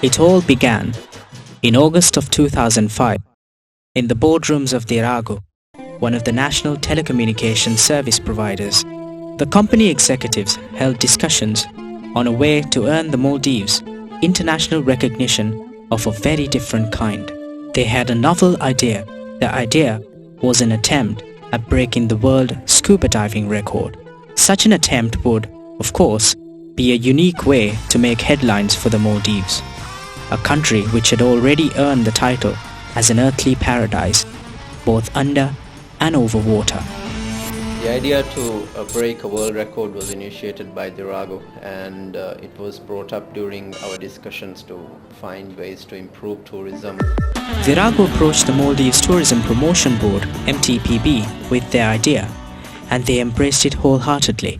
It all began in August of 2005 in the boardrooms of Dhiraagu, one of the national telecommunications service providers. The company executives held discussions on a way to earn the Maldives international recognition of a very different kind. They had a novel idea. The idea was an attempt at breaking the world scuba diving record. Such an attempt would, of course, be a unique way to make headlines for the Maldives, a country which had already earned the title as an earthly paradise, both under and over water. The idea to break a world record was initiated by Dhiraagu, and it was brought up during our discussions to find ways to improve tourism. Dhiraagu approached the Maldives Tourism Promotion Board (MTPB) with their idea, and they embraced it wholeheartedly.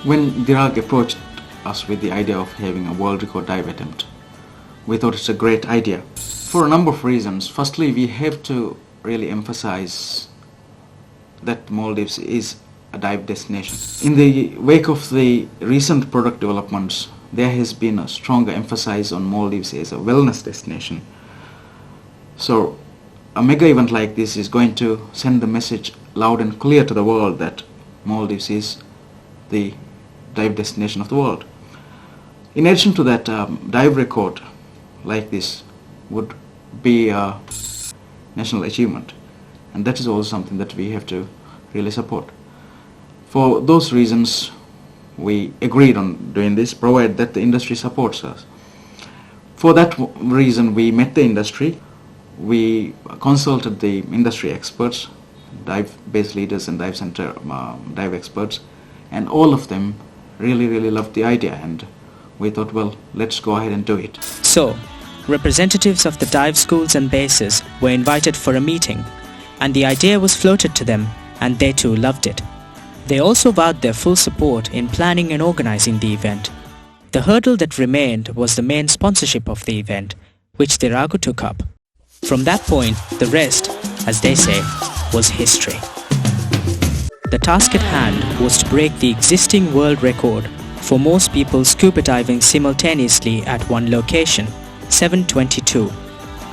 When Dhiraagu approached us with the idea of having a world record dive attempt, we thought it's a great idea. For a number of reasons. Firstly, we have to really emphasize that Maldives is a dive destination. In the wake of the recent product developments, there has been a stronger emphasis on Maldives as a wellness destination. So a mega event like this is going to send the message loud and clear to the world that Maldives is the dive destination of the world. In addition to that, dive record like this would be a national achievement, and that is also something that we have to really support. For those reasons, we agreed on doing this, provided that the industry supports us. For that reason, we met the industry, we consulted the industry experts, dive-based leaders and dive center dive experts, and all of them really loved the idea, and we thought, well, let's go ahead and do it. So, representatives of the dive schools and bases were invited for a meeting, and the idea was floated to them, and they too loved it. They also vowed their full support in planning and organizing the event. The hurdle that remained was the main sponsorship of the event, which Dhiraagu took up. From that point, the rest, as they say, was history. The task at hand was to break the existing world record for most people scuba diving simultaneously at one location, 722,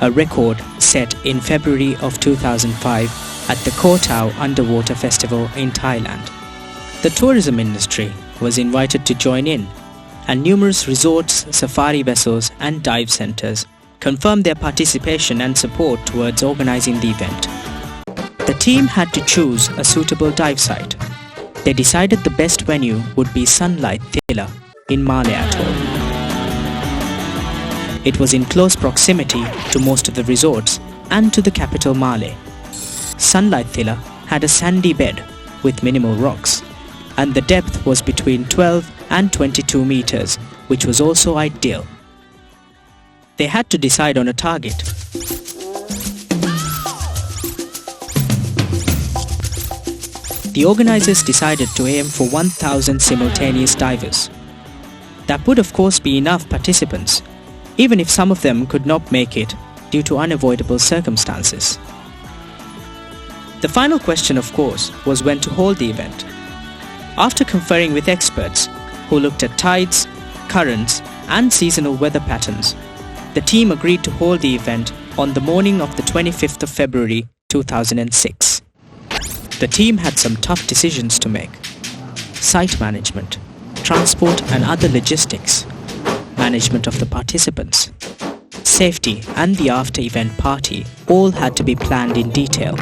a record set in February of 2005 at the Koh Tao Underwater Festival in Thailand. The tourism industry was invited to join in, and numerous resorts, safari vessels and dive centers confirmed their participation and support towards organizing the event. The team had to choose a suitable dive site. They decided the best venue would be Sunlight Thila in Malé Atoll. It was in close proximity to most of the resorts and to the capital Malé. Sunlight Thila had a sandy bed with minimal rocks, and the depth was between 12 and 22 meters, which was also ideal. They had to decide on a target. The organizers decided to aim for 1,000 simultaneous divers. That would of course be enough participants, even if some of them could not make it due to unavoidable circumstances. The final question, of course, was when to hold the event. After conferring with experts who looked at tides, currents and seasonal weather patterns, the team agreed to hold the event on the morning of the 25th of February 2006. The team had some tough decisions to make. Site management, transport and other logistics, management of the participants, safety and the after-event party all had to be planned in detail.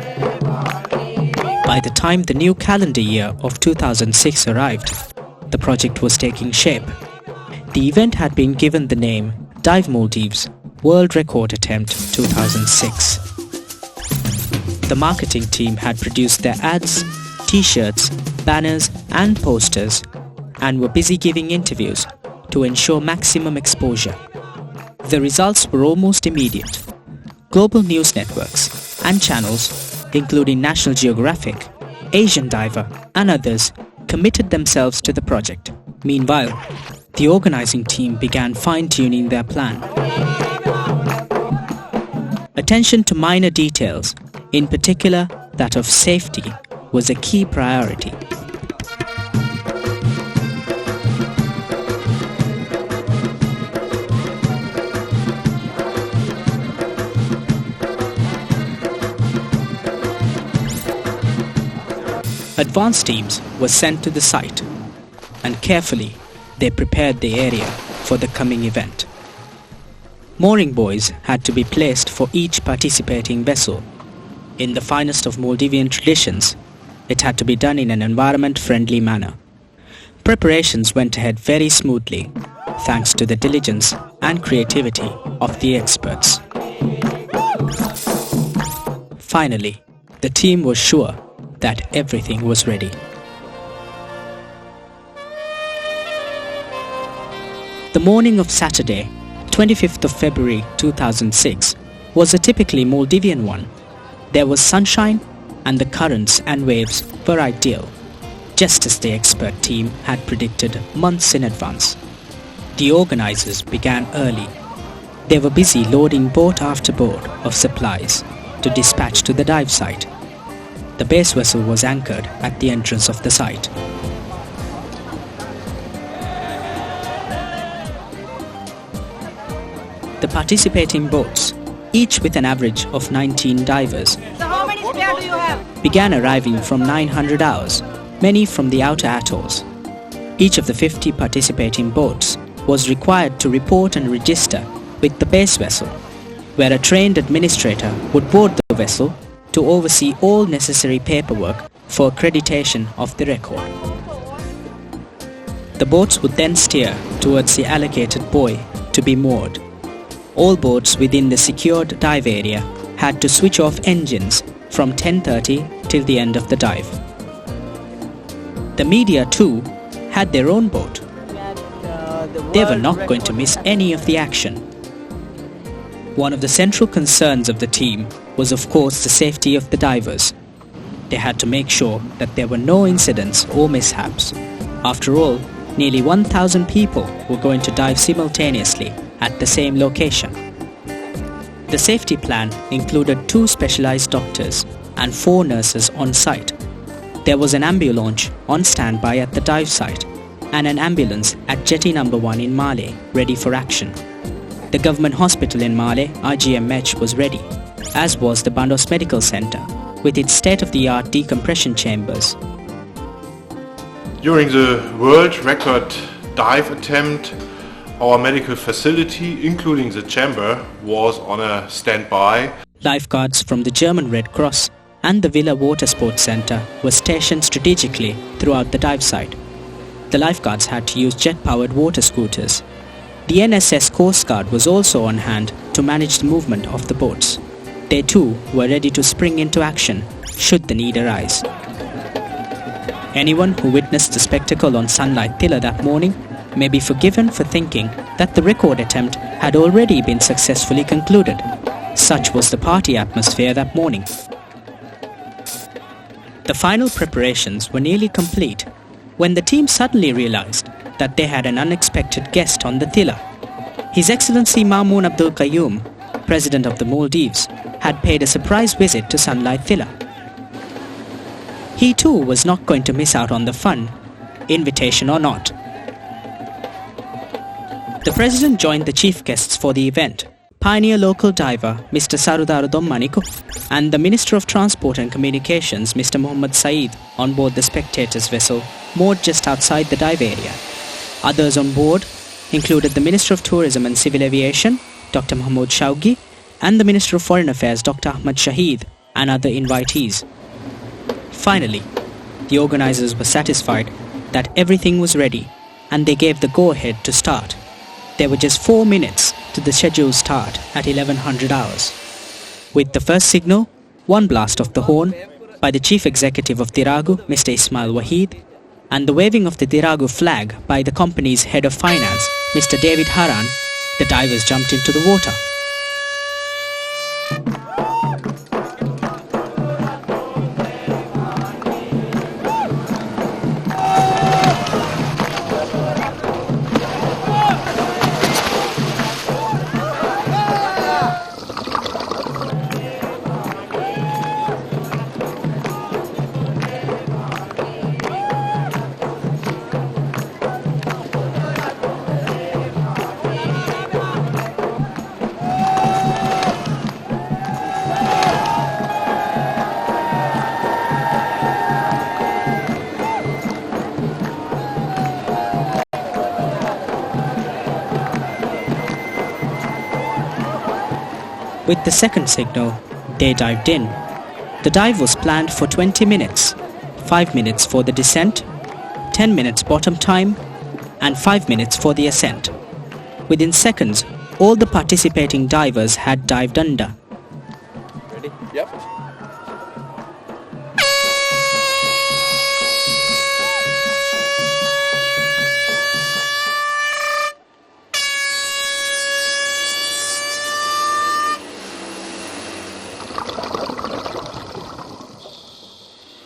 By the time the new calendar year of 2006 arrived, the project was taking shape. The event had been given the name Dive Maldives World Record Attempt 2006. The marketing team had produced their ads, t-shirts, banners and posters, and were busy giving interviews to ensure maximum exposure. The results were almost immediate. Global news networks and channels, including National Geographic, Asian Diver and others, committed themselves to the project. Meanwhile, the organizing team began fine-tuning their plan. Attention to minor details, in particular that of safety, was a key priority. advance teams were sent to the site, and carefully they prepared the area for the coming event. Mooring buoys had to be placed for each participating vessel. In the finest of Maldivian traditions, it had to be done in an environment-friendly manner. Preparations went ahead very smoothly, thanks to the diligence and creativity of the experts. Finally, the team was sure that everything was ready. The morning of Saturday, 25th of February 2006, was a typically Maldivian one. There was sunshine and the currents and waves were ideal, just as the expert team had predicted months in advance. The organizers began early. They were busy loading boat after boat of supplies to dispatch to the dive site. The base vessel was anchored at the entrance of the site. The participating boats, each with an average of 19 divers, So how many spare do you have? began arriving from 900 hours, many from the outer atolls. Each of the 50 participating boats was required to report and register with the base vessel, where a trained administrator would board the vessel to oversee all necessary paperwork for accreditation of the record. The boats would then steer towards the allocated buoy to be moored. All boats within the secured dive area had to switch off engines from 10:30 till the end of the dive. The media too had their own boat. They were not going to miss any of the action. One of the central concerns of the team was of course the safety of the divers. They had to make sure that there were no incidents or mishaps. After all, nearly 1,000 people were going to dive simultaneously at the same location. The safety plan included 2 specialized doctors and 4 nurses on site. There was an ambulance on standby at the dive site and an ambulance at jetty number 1 in Malé ready for action. The government hospital in Malé, IGMH, was ready, as was the Bandos Medical Center with its state-of-the-art decompression chambers. During the world record dive attempt, our medical facility, including the chamber, was on a standby. Lifeguards from the German Red Cross and the Villa Water Sports Center were stationed strategically throughout the dive site. The lifeguards had to use jet-powered water scooters. The NSS Coast Guard was also on hand to manage the movement of the boats. They too were ready to spring into action should the need arise. Anyone who witnessed the spectacle on Sunlight Thila that morning may be forgiven for thinking that the record attempt had already been successfully concluded. Such was the party atmosphere that morning. The final preparations were nearly complete when the team suddenly realized that they had an unexpected guest on the Thila. His Excellency Mamoon Abdul Qayyum, President of the Maldives, had paid a surprise visit to Sunlight Thila. He too was not going to miss out on the fun, invitation or not. The President joined the chief guests for the event, pioneer local diver Mr. Sarudaru Dommaniko and the Minister of Transport and Communications Mr. Mohammad Saeed on board the spectators vessel moored just outside the dive area. Others on board included the Minister of Tourism and Civil Aviation, Dr. Mahmoud Shaugi, and the Minister of Foreign Affairs, Dr. Ahmad Shahid, and other invitees. Finally, the organizers were satisfied that everything was ready and they gave the go-ahead to start. There were just 4 minutes to the scheduled start at 1100 hours. With the first signal, one blast of the horn by the Chief Executive of Dhiraagu, Mr. Ismail Wahid, and the waving of the Dhiraagu flag by the company's Head of Finance, Mr. David Haran, the divers jumped into the water. With the second signal, they dived in. The dive was planned for 20 minutes, 5 minutes for the descent, 10 minutes bottom time, and 5 minutes for the ascent. Within seconds, all the participating divers had dived under. Ready? Yep.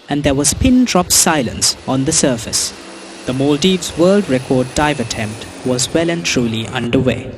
And there was pin-drop silence on the surface. The Maldives world record dive attempt was well and truly underway.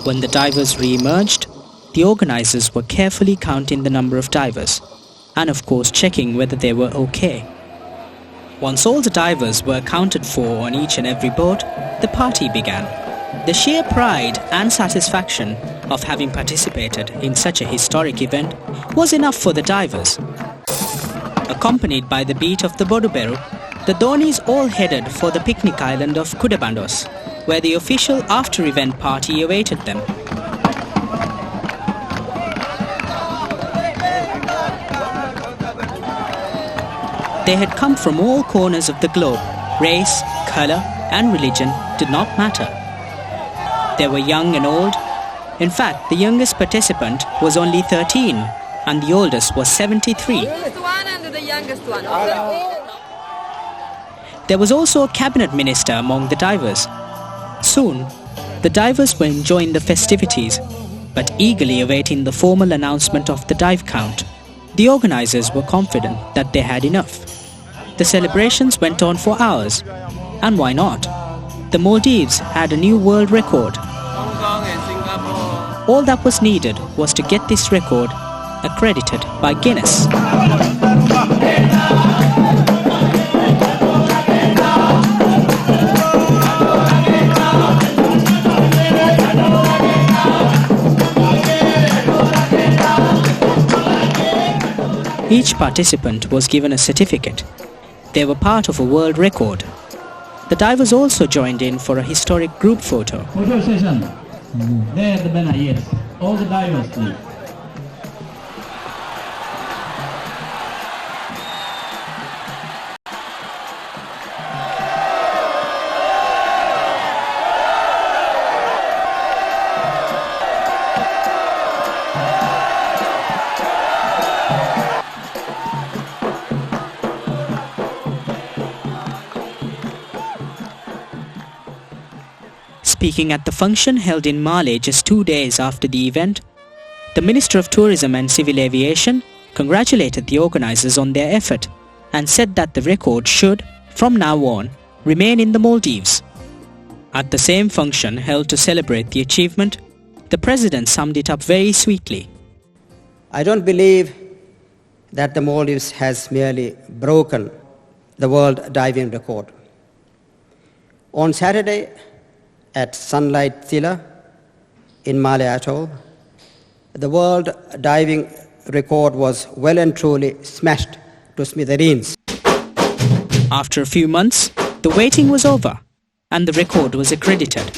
When the divers re-emerged, the organizers were carefully counting the number of divers and of course checking whether they were okay. Once all the divers were accounted for on each and every boat, the party began. The sheer pride and satisfaction of having participated in such a historic event was enough for the divers. Accompanied by the beat of the Boduberu, the Dhonis all headed for the picnic island of Kudabandos, where the official after-event party awaited them. They had come from all corners of the globe. Race, colour and religion did not matter. They were young and old. In fact, the youngest participant was only 13 and the oldest was 73. The oldest one and the youngest one. There was also a cabinet minister among the divers. Soon, the divers were enjoying the festivities, but eagerly awaiting the formal announcement of the dive count. The organizers were confident that they had enough. The celebrations went on for hours, and why not? The Maldives had a new world record. All that was needed was to get this record accredited by Guinness. Each participant was given a certificate. They were part of a world record. The divers also joined in for a historic group photo. Photo session. There at the banner, yes. All the divers, please. Speaking at the function held in Malé just 2 days after the event, the Minister of Tourism and Civil Aviation congratulated the organizers on their effort and said that the record should, from now on, remain in the Maldives. At the same function held to celebrate the achievement, the President summed it up very sweetly. I don't believe that the Maldives has merely broken the world diving record. On Saturday, at Sunlight Thila in Malé Atoll, the world diving record was well and truly smashed to smithereens. After a few months, the waiting was over and the record was accredited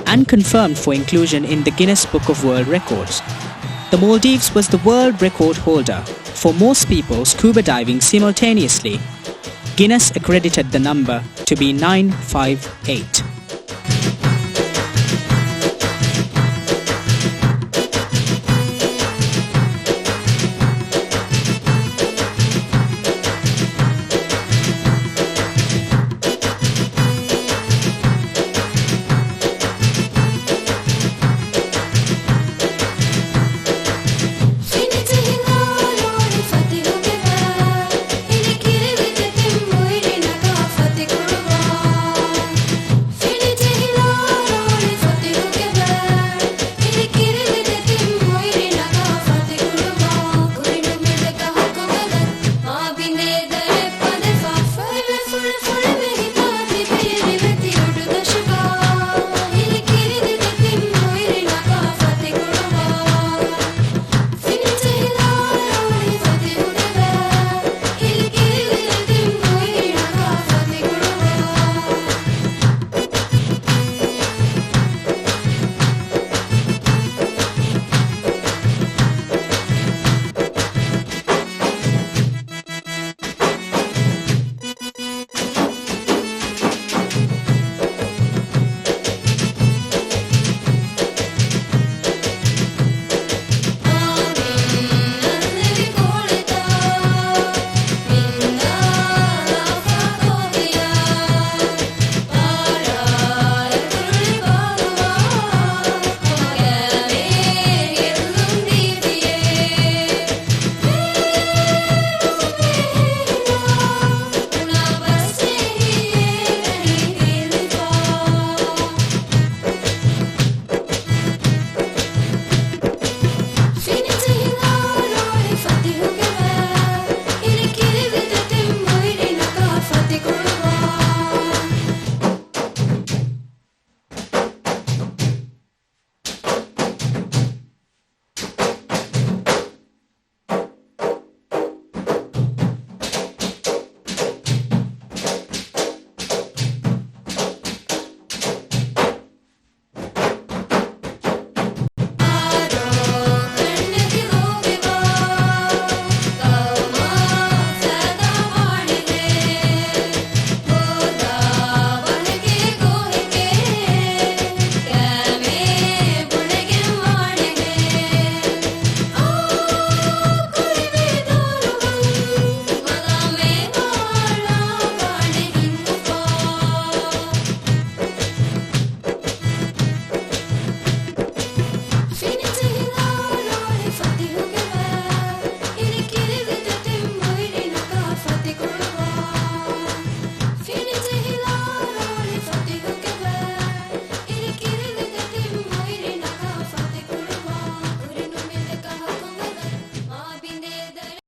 and confirmed for inclusion in the Guinness Book of World Records. The Maldives was the world record holder for most people scuba diving simultaneously. Guinness accredited the number to be 958.